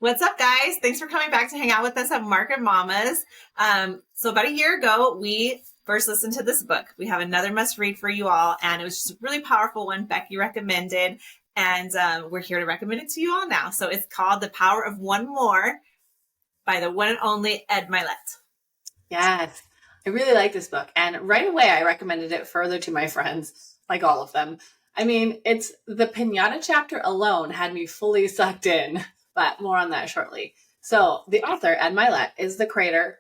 What's up, guys? Thanks for coming back to hang out with us at Market Mamas. So about a year ago, we first listened to this book. We have another must read for you all, and it was just a really powerful one Becky recommended, and we're here to recommend it to you all now. So it's called The Power of One More by the one and only Ed Mylett. Yes, I really like this book, and right away I recommended it further to my friends, like all of them. I mean, it's the pinata chapter alone had me fully sucked in, but more on that shortly. So the author, Ed Mylett, is the creator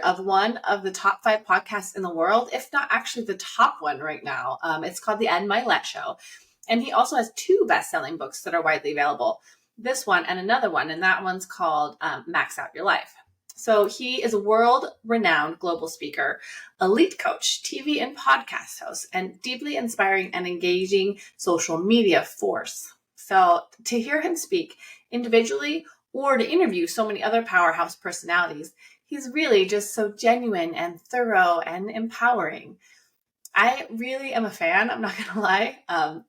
of one of the top 5 podcasts in the world, if not actually the top one right now. It's called The Ed Mylett Show. And he also has 2 best-selling books that are widely available. This one and another one, and that one's called Max Out Your Life. So he is a world-renowned global speaker, elite coach, TV and podcast host, and deeply inspiring and engaging social media force. So to hear him speak individually or to interview so many other powerhouse personalities, he's really just so genuine and thorough and empowering. I really am a fan, I'm not going to lie.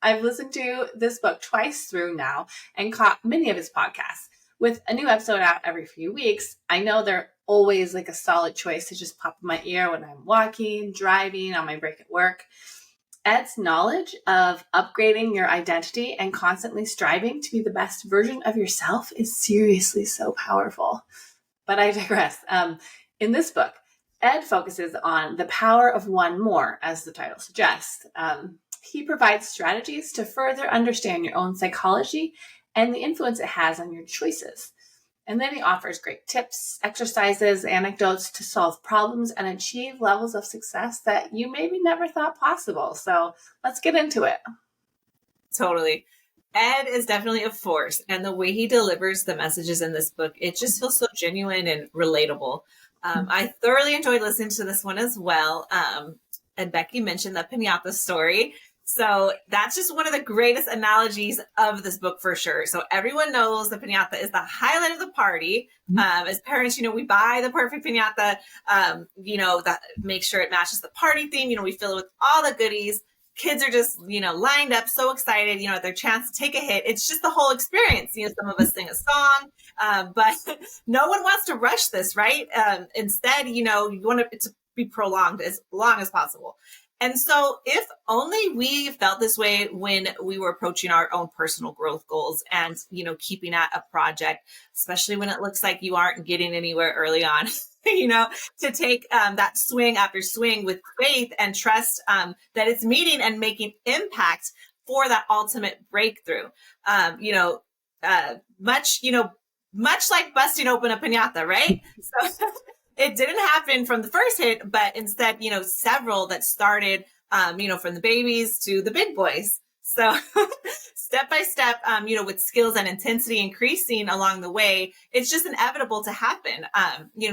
I've listened to this book twice through now and caught many of his podcasts. With a new episode out every few weeks, I know they're always like a solid choice to just pop in my ear when I'm walking, driving, on my break at work. Ed's knowledge of upgrading your identity and constantly striving to be the best version of yourself is seriously so powerful. But I digress. In this book, Ed focuses on the power of one more, as the title suggests. He provides strategies to further understand your own psychology and the influence it has on your choices. And then he offers great tips, exercises, anecdotes to solve problems and achieve levels of success that you maybe never thought possible. So let's get into it. Totally. Ed is definitely a force, and the way he delivers the messages in this book, it just feels so genuine and relatable. I thoroughly enjoyed listening to this one as well. And Becky mentioned the pinata story. So that's just one of the greatest analogies of this book for sure. So everyone knows the pinata is the highlight of the party. As parents, we buy the perfect pinata, that make sure it matches the party theme. We fill it with all the goodies. Kids are just, lined up, so excited, at their chance to take a hit. It's just the whole experience. Some of us sing a song, but no one wants to rush this, right? Instead, you want it to be prolonged as long as possible. And so if only we felt this way when we were approaching our own personal growth goals and, keeping at a project, especially when it looks like you aren't getting anywhere early on, to take that swing after swing with faith and trust that it's meeting and making impact for that ultimate breakthrough. Much like busting open a piñata, right? So it didn't happen from the first hit, but instead, several that started, from the babies to the big boys. So step by step, with skills and intensity increasing along the way, it's just inevitable to happen,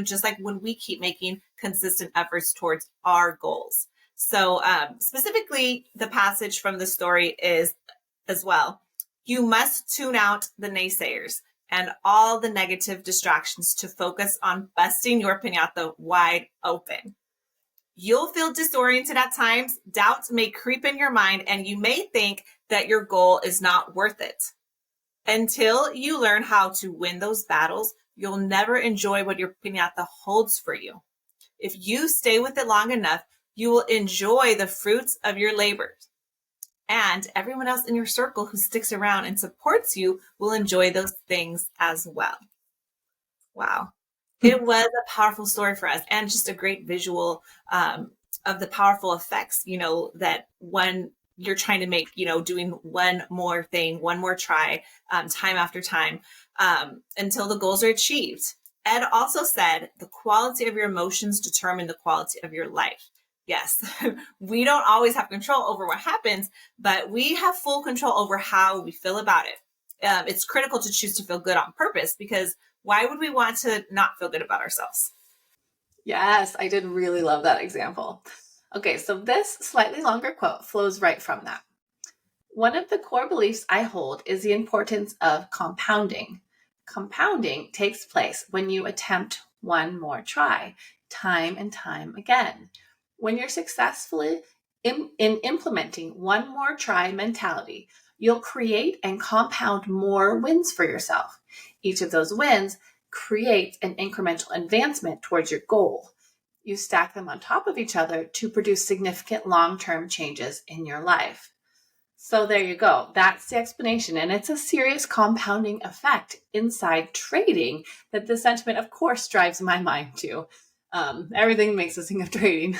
just like when we keep making consistent efforts towards our goals. So specifically, the passage from the story is as well, you must tune out the naysayers and all the negative distractions to focus on busting your piñata wide open. You'll feel disoriented at times, doubts may creep in your mind, and you may think that your goal is not worth it. Until you learn how to win those battles, you'll never enjoy what your piñata holds for you. If you stay with it long enough, you will enjoy the fruits of your labors. And everyone else in your circle who sticks around and supports you will enjoy those things as well. Wow. It was a powerful story for us and just a great visual of the powerful effects, that when you're trying to make, doing one more thing, one more try, time after time, until the goals are achieved. Ed also said the quality of your emotions determine the quality of your life. Yes, we don't always have control over what happens, but we have full control over how we feel about it. It's critical to choose to feel good on purpose, because why would we want to not feel good about ourselves? Yes, I did really love that example. Okay, so this slightly longer quote flows right from that. One of the core beliefs I hold is the importance of compounding. Compounding takes place when you attempt one more try, time and time again. When you're successfully in implementing one more try mentality, you'll create and compound more wins for yourself. Each of those wins creates an incremental advancement towards your goal. You stack them on top of each other to produce significant long-term changes in your life. So there you go. That's the explanation. And it's a serious compounding effect inside trading that the sentiment, of course, drives my mind to. Everything makes us think of trading.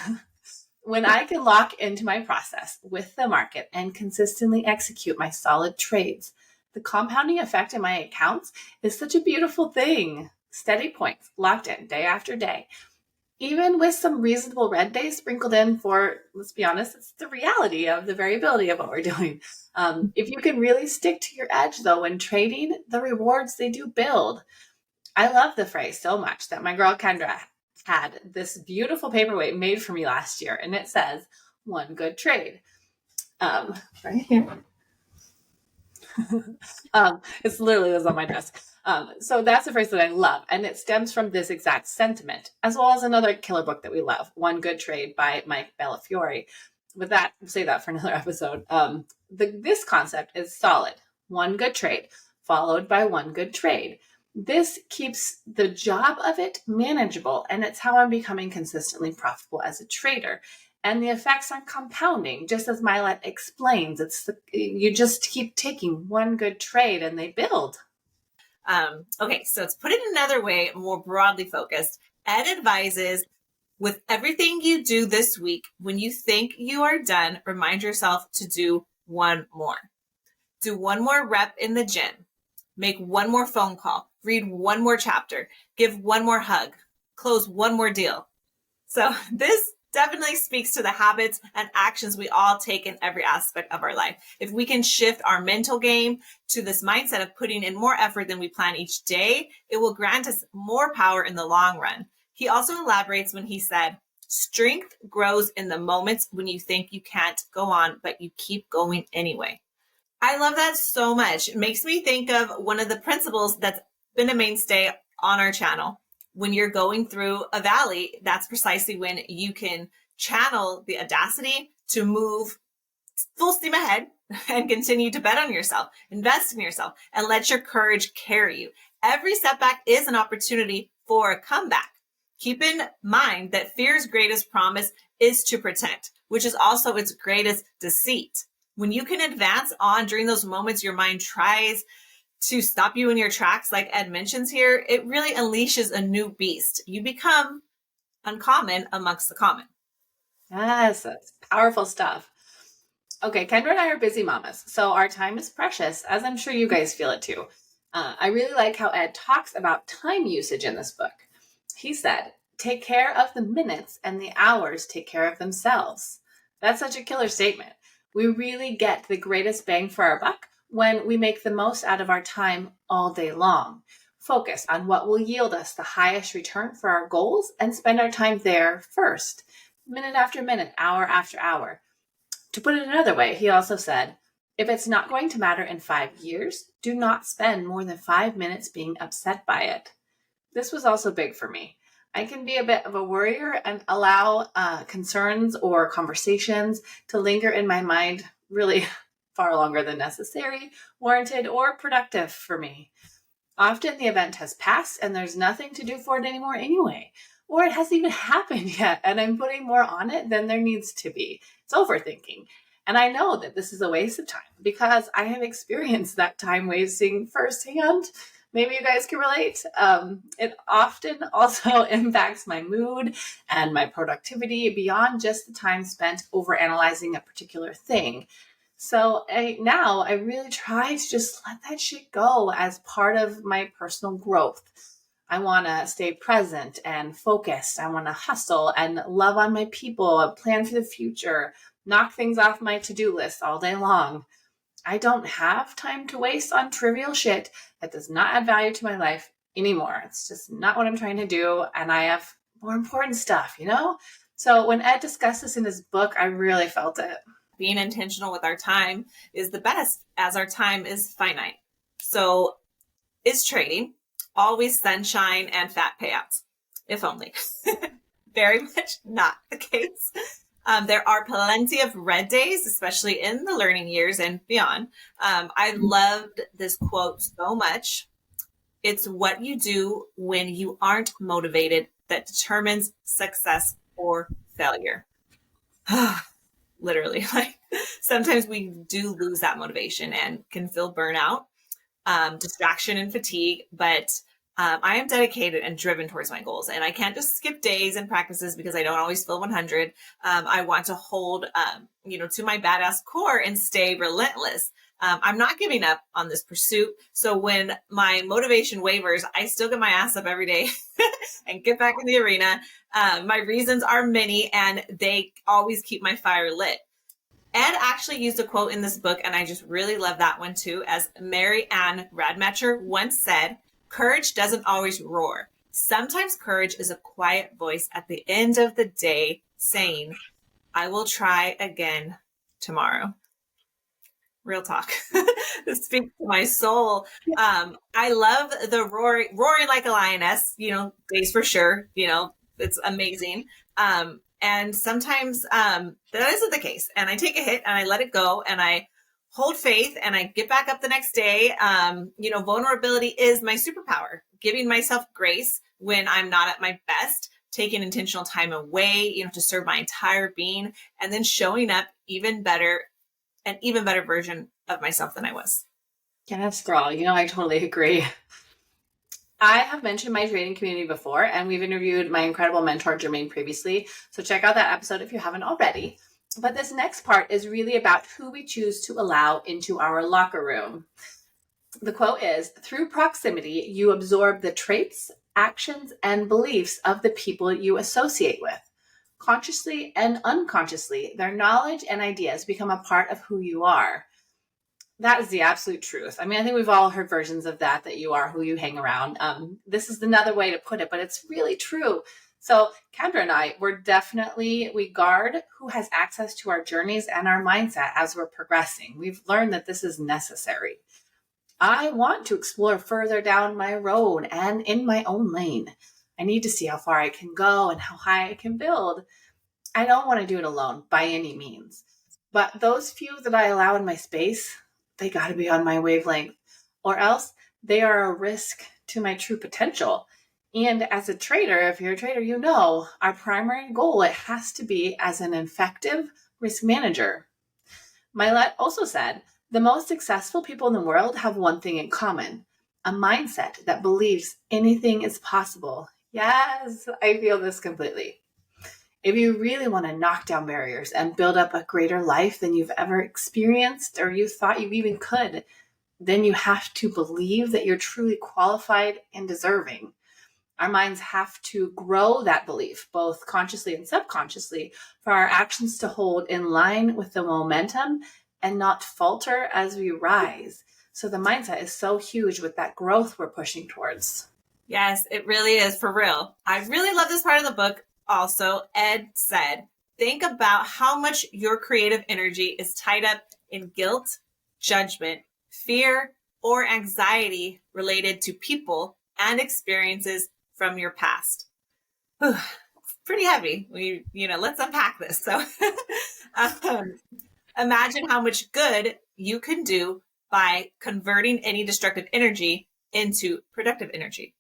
When I can lock into my process with the market and consistently execute my solid trades, the compounding effect in my accounts is such a beautiful thing. Steady points locked in day after day. Even with some reasonable red days sprinkled in for, let's be honest, it's the reality of the variability of what we're doing. If you can really stick to your edge, though, when trading, the rewards, they do build. I love the phrase so much that my girl Kendra had this beautiful paperweight made for me last year, and it says, "One good trade." Right here. It's literally was on my desk. So that's a phrase that I love, and it stems from this exact sentiment, as well as another killer book that we love, One Good Trade by Mike Bellafiore. With that, we'll save that for another episode. This concept is solid. One good trade, followed by one good trade. This keeps the job of it manageable, and it's how I'm becoming consistently profitable as a trader. And the effects are compounding, just as Mylett explains. You just keep taking one good trade and they build. Okay, so to put it another way, more broadly focused, Ed advises, with everything you do this week, when you think you are done, remind yourself to do one more. Do one more rep in the gym. Make one more phone call. Read one more chapter. Give one more hug. Close one more deal. So this definitely speaks to the habits and actions we all take in every aspect of our life. If we can shift our mental game to this mindset of putting in more effort than we plan each day, it will grant us more power in the long run. He also elaborates when he said, strength grows in the moments when you think you can't go on, but you keep going anyway. I love that so much. It makes me think of one of the principles that's been a mainstay on our channel. When you're going through a valley, that's precisely when you can channel the audacity to move full steam ahead and continue to bet on yourself, invest in yourself, and let your courage carry you. Every setback is an opportunity for a comeback. Keep in mind that fear's greatest promise is to protect, which is also its greatest deceit. When you can advance on during those moments your mind tries to stop you in your tracks, like Ed mentions here, it really unleashes a new beast. You become uncommon amongst the common. Yes, that's powerful stuff. Okay, Kendra and I are busy mamas, so our time is precious, as I'm sure you guys feel it too. I really like how Ed talks about time usage in this book. He said, take care of the minutes and the hours take care of themselves. That's such a killer statement. We really get the greatest bang for our buck when we make the most out of our time all day long. Focus on what will yield us the highest return for our goals and spend our time there first, minute after minute, hour after hour. To put it another way, he also said, if it's not going to matter in 5 years, do not spend more than 5 minutes being upset by it. This was also big for me. I can be a bit of a worrier and allow concerns or conversations to linger in my mind really far longer than necessary, warranted, or productive for me. Often the event has passed and there's nothing to do for it anymore anyway, or it hasn't even happened yet and I'm putting more on it than there needs to be. It's overthinking. And I know that this is a waste of time because I have experienced that time wasting firsthand. Maybe you guys can relate. It often also impacts my mood and my productivity beyond just the time spent overanalyzing a particular thing. So now I really try to just let that shit go as part of my personal growth. I want to stay present and focused. I want to hustle and love on my people, plan for the future, knock things off my to-do list all day long. I don't have time to waste on trivial shit that does not add value to my life anymore. It's just not what I'm trying to do. And I have more important stuff, you know? So when Ed discussed this in his book, I really felt it. Being intentional with our time is the best, as our time is finite. So is trading always sunshine and fat payouts? If only. Very much not the case. There are plenty of red days, especially in the learning years and beyond. I loved this quote so much. It's what you do when you aren't motivated that determines success or failure. Literally, like sometimes we do lose that motivation and can feel burnout, distraction, and fatigue. But I am dedicated and driven towards my goals, and I can't just skip days and practices because I don't always feel 100. I want to hold, to my badass core and stay relentless. I'm not giving up on this pursuit. So when my motivation wavers, I still get my ass up every day and get back in the arena. My reasons are many, and they always keep my fire lit. Ed actually used a quote in this book, and I just really love that one too. As Mary Ann Radmacher once said, courage doesn't always roar. Sometimes courage is a quiet voice at the end of the day saying, I will try again tomorrow. Real talk. This speaks to my soul. I love the roaring like a lioness, days for sure. It's amazing. And sometimes that isn't the case. And I take a hit and I let it go and I hold faith and I get back up the next day. Vulnerability is my superpower, giving myself grace when I'm not at my best, taking intentional time away, to serve my entire being, and then showing up an even better version of myself than I was. Yes, girl. I totally agree. I have mentioned my trading community before, and we've interviewed my incredible mentor, Jermaine, previously. So check out that episode if you haven't already. But this next part is really about who we choose to allow into our locker room. The quote is, through proximity, you absorb the traits, actions, and beliefs of the people you associate with. Consciously and unconsciously, their knowledge and ideas become a part of who you are. That is the absolute truth. I think we've all heard versions of that you are who you hang around. This is another way to put it, but it's really true. So Kendra and I, we guard who has access to our journeys and our mindset as we're progressing. We've learned that this is necessary. I want to explore further down my road and in my own lane. I need to see how far I can go and how high I can build. I don't want to do it alone by any means. But those few that I allow in my space, they got to be on my wavelength, or else they are a risk to my true potential. And as a trader, if you're a trader, our primary goal, it has to be as an effective risk manager. Mylett also said, the most successful people in the world have one thing in common, a mindset that believes anything is possible. Yes, I feel this completely. If you really want to knock down barriers and build up a greater life than you've ever experienced or you thought you even could, then you have to believe that you're truly qualified and deserving. Our minds have to grow that belief, both consciously and subconsciously, for our actions to hold in line with the momentum and not falter as we rise. So the mindset is so huge with that growth we're pushing towards. Yes, it really is, for real. I really love this part of the book. Also, Ed said, think about how much your creative energy is tied up in guilt, judgment, fear, or anxiety related to people and experiences from your past. Whew, pretty heavy. Let's unpack this. So imagine how much good you can do by converting any destructive energy into productive energy.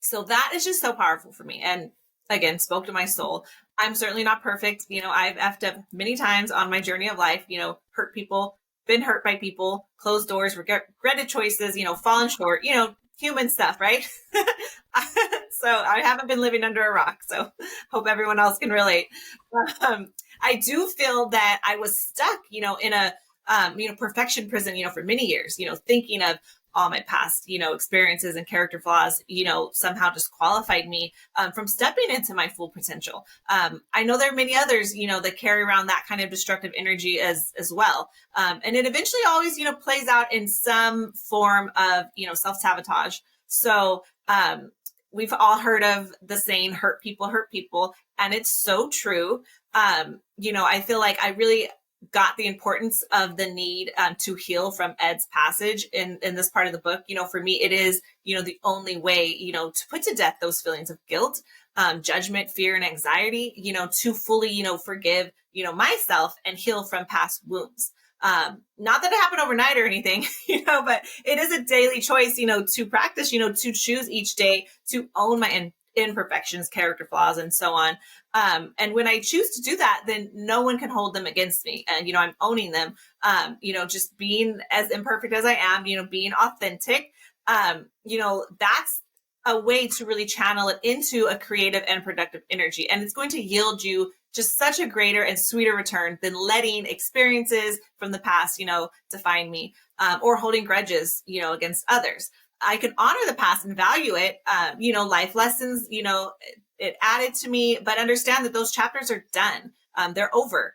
So that is just so powerful for me. And again, spoke to my soul. I'm certainly not perfect. I've effed up many times on my journey of life, hurt people, been hurt by people, closed doors, regretted choices, fallen short, human stuff, right? So I haven't been living under a rock. So hope everyone else can relate. I do feel that I was stuck, in a, perfection prison, for many years, thinking of all my past, experiences and character flaws, somehow disqualified me from stepping into my full potential. I know there are many others, that carry around that kind of destructive energy as well. And it eventually always, plays out in some form of, self-sabotage. So we've all heard of the saying, hurt people. And it's so true. I feel like I really got the importance of the need to heal from Ed's passage in this part of the book. For me, it is, the only way, to put to death those feelings of guilt, judgment, fear, and anxiety, to fully, forgive, myself and heal from past wounds. Not that it happened overnight or anything, but it is a daily choice, to practice, to choose each day to own my imperfections, character flaws, and so on. And when I choose to do that, then no one can hold them against me. And, I'm owning them, just being as imperfect as I am, being authentic. That's a way to really channel it into a creative and productive energy. And it's going to yield you just such a greater and sweeter return than letting experiences from the past, define me, or holding grudges, against others. I can honor the past and value it, life lessons, it added to me, but understand that those chapters are done. They're over.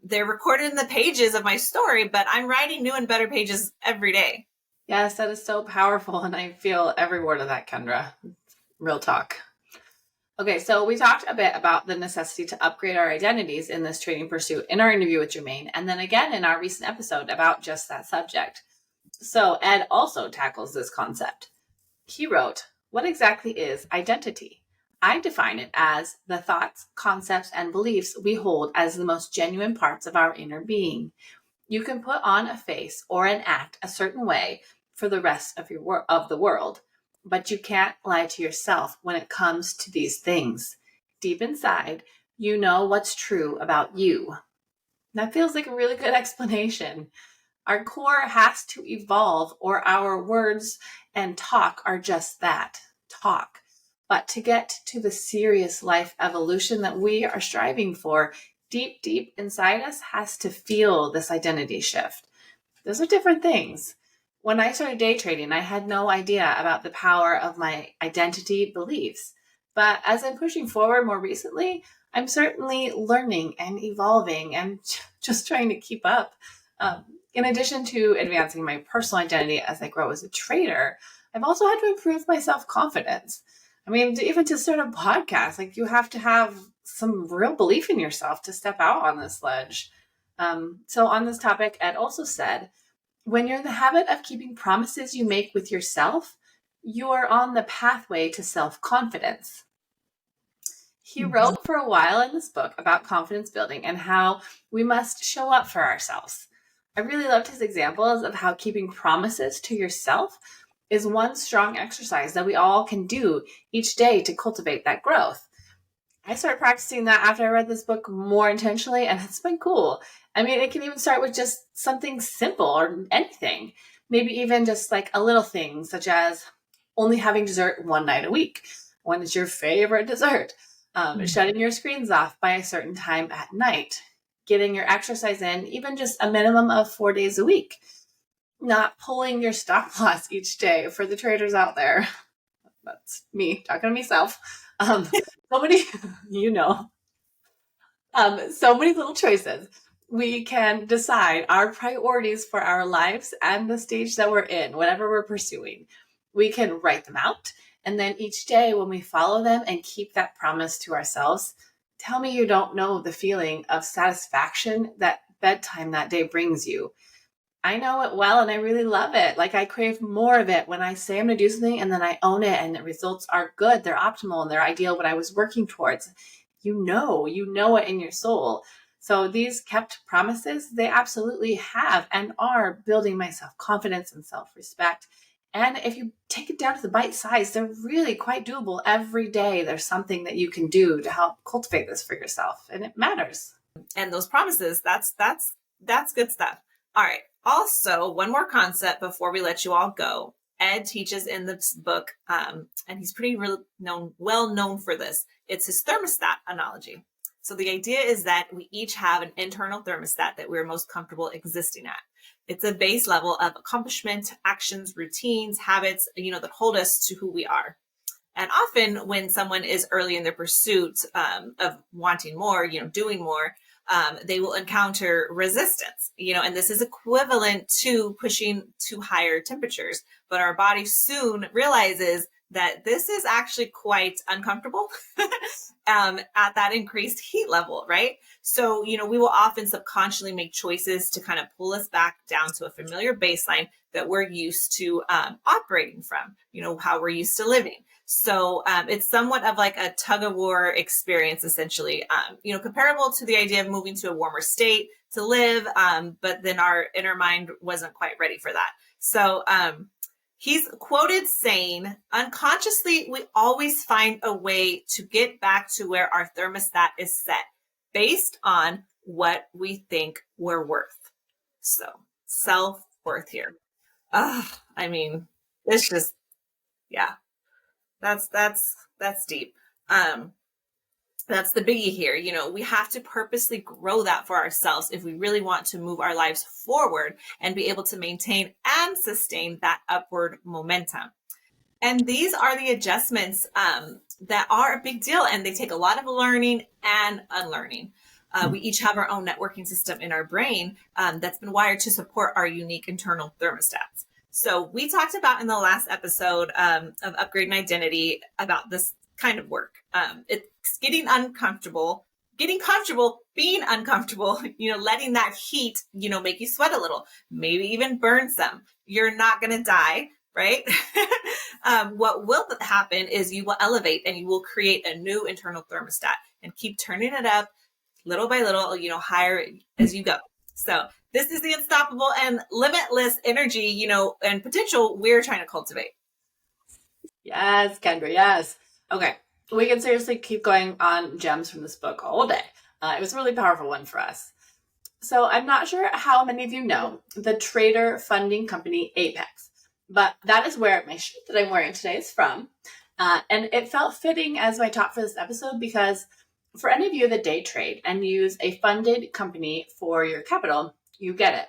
They're recorded in the pages of my story, but I'm writing new and better pages every day. Yes, that is so powerful. And I feel every word of that, Kendra. Real talk. Okay, so we talked a bit about the necessity to upgrade our identities in this training pursuit in our interview with Jermaine, and then again in our recent episode about just that subject. So Ed also tackles this concept. He wrote, "What exactly is identity? I define it as the thoughts, concepts, and beliefs we hold as the most genuine parts of our inner being. You can put on a face or an act a certain way for the rest of the world, but you can't lie to yourself when it comes to these things. Deep inside, you know what's true about you." That feels like a really good explanation. Our core has to evolve, or our words and talk are just that, talk. But to get to the serious life evolution that we are striving for, deep, deep inside us has to feel this identity shift. Those are different things. When I started day trading, I had no idea about the power of my identity beliefs. But as I'm pushing forward more recently, I'm certainly learning and evolving and just trying to keep up. In addition to advancing my personal identity as I grow as a trader, I've also had to improve my self-confidence. I mean, even to start a podcast, like you have to have some real belief in yourself to step out on this ledge. So on this topic, Ed also said, when you're in the habit of keeping promises you make with yourself, you are on the pathway to self-confidence. He wrote for a while in this book about confidence building and how we must show up for ourselves. I really loved his examples of how keeping promises to yourself is one strong exercise that we all can do each day to cultivate that growth. I started practicing that after I read this book more intentionally, and it's been cool. I mean, it can even start with just something simple or anything. Maybe even just like a little thing, such as only having dessert one night a week. When is your favorite dessert? Shutting your screens off by a certain time at night. Getting your exercise in, even just a minimum of 4 days a week. Not pulling your stop loss each day for the traders out there. That's me talking to myself. So many, so many little choices. We can decide our priorities for our lives and the stage that we're in, whatever we're pursuing. We can write them out. And then each day when we follow them and keep that promise to ourselves, tell me you don't know the feeling of satisfaction that bedtime that day brings you. I know it well, and I really love it. Like I crave more of it when I say I'm going to do something and then I own it and the results are good. They're optimal and they're ideal what I was working towards. You know it in your soul. So these kept promises, they absolutely have and are building my self-confidence and self-respect. And if you take it down to the bite size, they're really quite doable. Every day there's something that you can do to help cultivate this for yourself, and it matters. And those promises, that's good stuff. All right. Also, one more concept before we let you all go. Ed teaches in this book, and he's pretty well known for this. It's his thermostat analogy. So the idea is that we each have an internal thermostat that we're most comfortable existing at. It's a base level of accomplishment, actions, routines, habits, that hold us to who we are. And often when someone is early in their pursuit of wanting more, doing more, they will encounter resistance, and this is equivalent to pushing to higher temperatures. But our body soon realizes that this is actually quite uncomfortable at that increased heat level, right? So, we will often subconsciously make choices to kind of pull us back down to a familiar baseline that we're used to operating from, how we're used to living. So it's somewhat of like a tug of war experience, essentially, comparable to the idea of moving to a warmer state to live. But then our inner mind wasn't quite ready for that. So he's quoted saying, unconsciously, we always find a way to get back to where our thermostat is set based on what we think we're worth. So self-worth here. I mean, it's just, yeah, that's deep. That's the biggie here. We have to purposely grow that for ourselves if we really want to move our lives forward and be able to maintain and sustain that upward momentum. And these are the adjustments that are a big deal, and they take a lot of learning and unlearning. We each have our own networking system in our brain that's been wired to support our unique internal thermostats. So we talked about in the last episode of Upgrading Identity about this kind of work. It's getting comfortable, being uncomfortable, letting that heat, make you sweat a little, maybe even burn some. You're not going to die, right? What will happen is you will elevate and you will create a new internal thermostat and keep turning it up little by little, higher as you go. So this is the unstoppable and limitless energy, and potential we're trying to cultivate. Yes, Kendra, yes. Okay, we can seriously keep going on gems from this book all day. It was a really powerful one for us. So I'm not sure how many of you know the trader funding company Apex, but that is where my shirt that I'm wearing today is from. And it felt fitting as my talk for this episode because for any of you that day trade and use a funded company for your capital, you get it.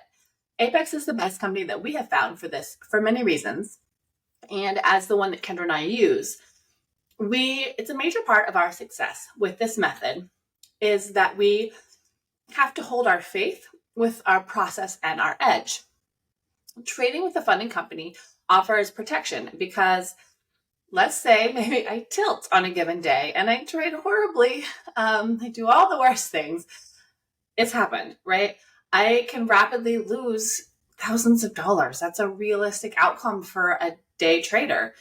Apex is the best company that we have found for this for many reasons. And as the one that Kendra and I use, it's a major part of our success with this method is that we have to hold our faith with our process and our edge. Trading with a funding company offers protection because let's say maybe I tilt on a given day and I trade horribly. I do all the worst things. It's happened, right? I can rapidly lose thousands of dollars. That's a realistic outcome for a day trader.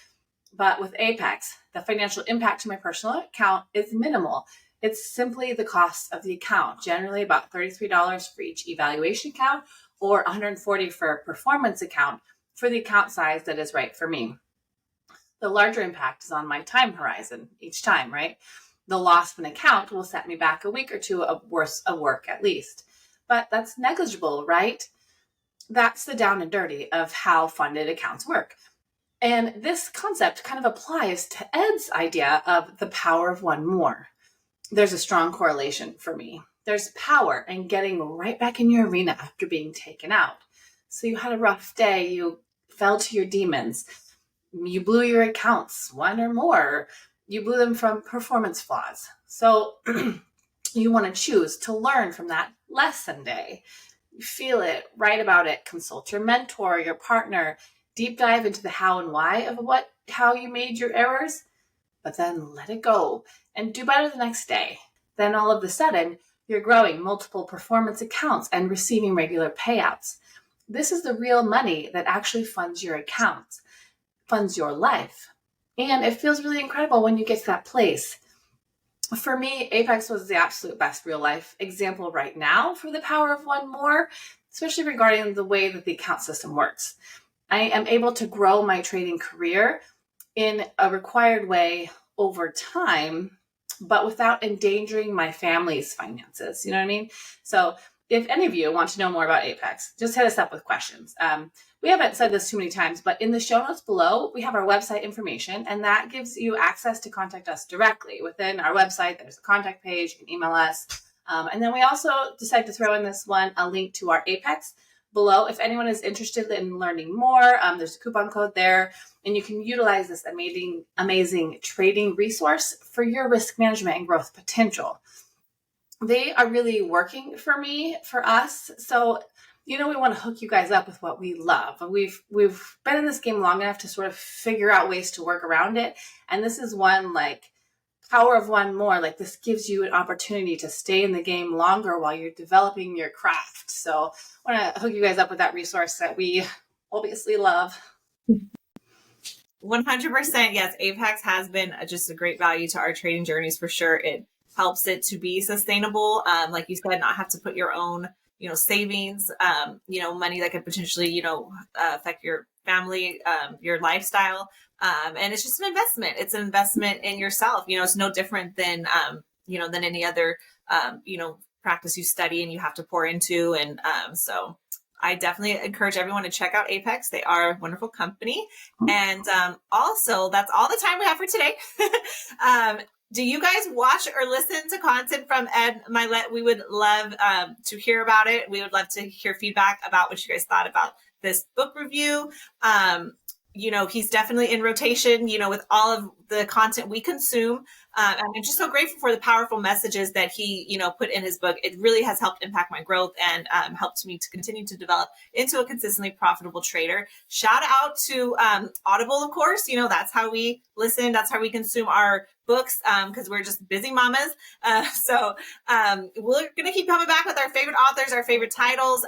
But with Apex, the financial impact to my personal account is minimal. It's simply the cost of the account, generally about $33 for each evaluation account or $140 for a performance account for the account size that is right for me. The larger impact is on my time horizon each time, right? The loss of an account will set me back a week or two of work at least. But that's negligible, right? That's the down and dirty of how funded accounts work. And this concept kind of applies to Ed's idea of the power of one more. There's a strong correlation for me. There's power in getting right back in your arena after being taken out. So you had a rough day, you fell to your demons, you blew your accounts, one or more, you blew them from performance flaws. So you want to choose to learn from that lesson day. You feel it, write about it, consult your mentor, your partner, deep dive into the how and why of how you made your errors, but then let it go and do better the next day. Then all of a sudden, you're growing multiple performance accounts and receiving regular payouts. This is the real money that actually funds your accounts, funds your life. And it feels really incredible when you get to that place. For me, Apex was the absolute best real life example right now for the power of one more, especially regarding the way that the account system works. I am able to grow my trading career in a required way over time, but without endangering my family's finances. You know what I mean? So if any of you want to know more about Apex, just hit us up with questions. We haven't said this too many times, but in the show notes below, we have our website information, and that gives you access to contact us directly. Within our website, there's a contact page. You can email us. And then we also decided to throw in this one, a link to our Apex below. If anyone is interested in learning more, there's a coupon code there, and you can utilize this amazing trading resource for your risk management and growth potential. They are really working for us. So, we want to hook you guys up with what we love. We've been in this game long enough to sort of figure out ways to work around it. And this is one power of one more. This gives you an opportunity to stay in the game longer while you're developing your craft. So I want to hook you guys up with that resource that we obviously love. 100%. Yes. Apex has been just a great value to our trading journeys for sure. It helps it to be sustainable. Like you said, not have to put your own, savings, money that could potentially, affect your family, your lifestyle. And it's just an investment. It's an investment in yourself. It's no different than, than any other, practice you study and you have to pour into. And so I definitely encourage everyone to check out Apex. They are a wonderful company. And also, that's all the time we have for today. Do you guys watch or listen to content from Ed Mylett? We would love to hear about it. We would love to hear feedback about what you guys thought about this book review. He's definitely in rotation, with all of the content we consume. And I'm just so grateful for the powerful messages that he, put in his book. It really has helped impact my growth and helped me to continue to develop into a consistently profitable trader. Shout out to Audible, of course. That's how we listen. That's how we consume our books because we're just busy mamas. So we're going to keep coming back with our favorite authors, our favorite titles.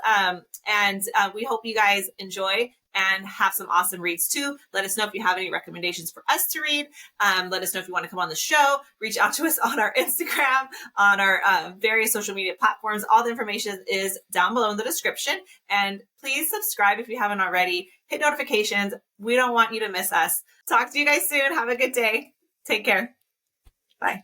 And we hope you guys enjoy and have some awesome reads too. Let us know if you have any recommendations for us to read. Let us know if you want to come on the show. Reach out to us on our Instagram, on our various social media platforms. All the information is down below in the description. And please subscribe if you haven't already. Hit notifications. We don't want you to miss us. Talk to you guys soon. Have a good day. Take care. Bye.